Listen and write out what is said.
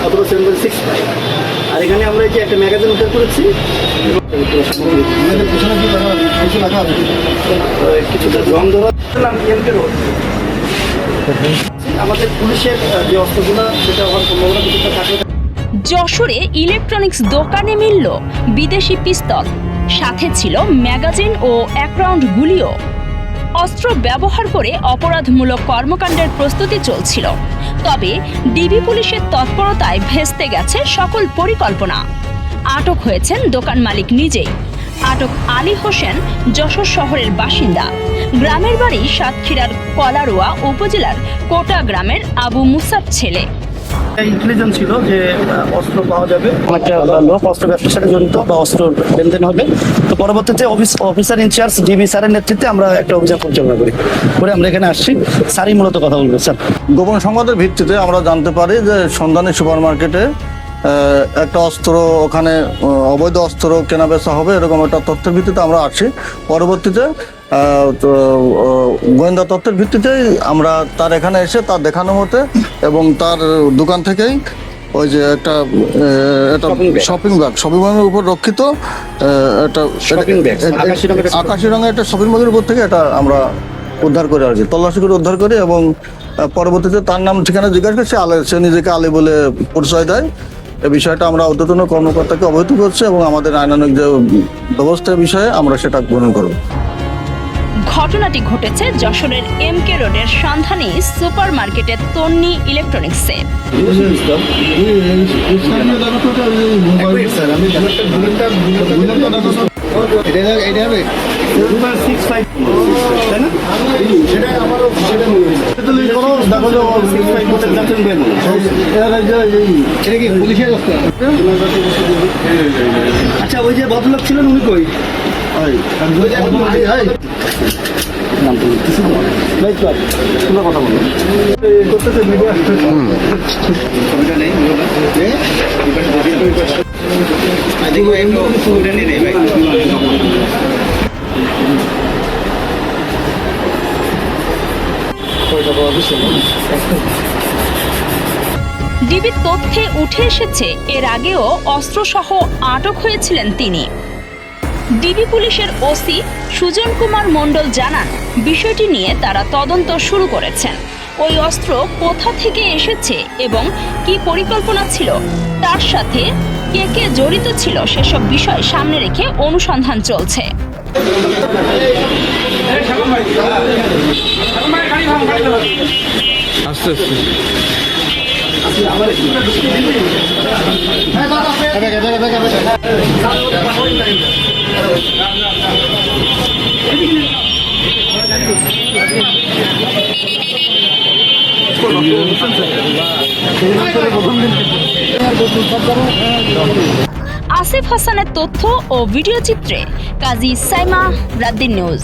অথবা 7.6 আর এখানে আমরা এই যে একটা ম্যাগাজিন উদ্ধার করেছি কিছুটা জং ধরা আমাদের পুলিশের যে অস্ত্রগুলো সেটা হওয়ার সম্ভাবনা কিছুটা থাকলে। যশোরে ইলেকট্রনিক্স দোকানে মিলল বিদেশি পিস্তল, সাথে ছিল ম্যাগাজিন ও 1 রাউন্ড গুলিও। অস্ত্র ব্যবহার করে অপরাধমূলক কর্মকাণ্ডের প্রস্তুতি চলছিল। তবে ডিবি পুলিশের তৎপরতায় ভেস্তে গেছে সকল পরিকল্পনা। আটক হয়েছেন দোকান মালিক নিজেই। আটক আলী হোসেন যশোর শহরের বাসিন্দা। গ্রামের বাড়ি সাতক্ষীরার কলারোয়া উপজেলার কোটা গ্রামের আবু মুসার ছেলে। ইন্টেলিজেন্স ছিল যে অস্ত্র পাওয়া যাবে, একটা লোক অস্ত্র ব্যবসার সাথে জড়িত বা অস্ত্র লেনদেন হবে। তো পরবর্তীতে অফিসার ইনচার্জ ডিবি স্যারের নেতৃত্বে আমরা একটা অভিযান পরিচালনা করে আমরা এখানে আসছি। স্যারই মূলত কথা বলবে। স্যার, গোপন সংবাদের ভিত্তিতে আমরা জানতে পারি যে সন্ধানী সুপার মার্কেটে একটা অস্ত্র, ওখানে অবৈধ অস্ত্র কেনা বেচা হবে, এরকম একটা তথ্যের ভিত্তিতে আমরা আসি। পরবর্তীতে গোয়েন্দা তথ্যের ভিত্তিতে আমরা তার এখানে এসে তার দেখানো মতে এবং তার দোকান থেকেই ওই যে একটা শপিং ব্যাগের উপর রক্ষিত একটা আকাশি রঙের একটা শপিং ব্যাগের উপর থেকে এটা আমরা উদ্ধার করে আসি, তল্লাশি করে উদ্ধার করি এবং পরবর্তীতে তার নাম ঠিকানা জিজ্ঞাসা করে সে নিজেকে আলী বলে পরিচয় দেয়। এই বিষয়টা আমরা ঊর্ধ্বতন কর্মকর্তাকে অবহিত করছি এবং আমাদের আইনানুগ যে ব্যবস্থার বিষয়ে আমরা সেটা গ্রহণ করব। ঘটনাটি ঘটেছে যশোরের MK রোডের সন্ধানী সুপার মার্কেটের তন্নি ইলেকট্রনিক্সে। আচ্ছা, ওই যে ভদ্রলোক ছিলেন উনি কই? কথা বলো ডিবির তথ্যে উঠে এসেছে এর আগেও অস্ত্রসহ আটক হয়েছিলেন তিনি। ডিবি পুলিশের ওসি সুজন কুমার মণ্ডল জানান, বিষয়টি নিয়ে তারা তদন্ত শুরু করেছেন। ওই অস্ত্র কোথা থেকে এসেছে এবং কি পরিকল্পনা ছিল, তার সাথে কে কে জড়িত ছিল সেসব বিষয় সামনে রেখে অনুসন্ধান চলছে। আসিফ হাসানের তথ্য ও ভিডিও চিত্রে কাজী সাইমা, রাদ্দিন নিউজ।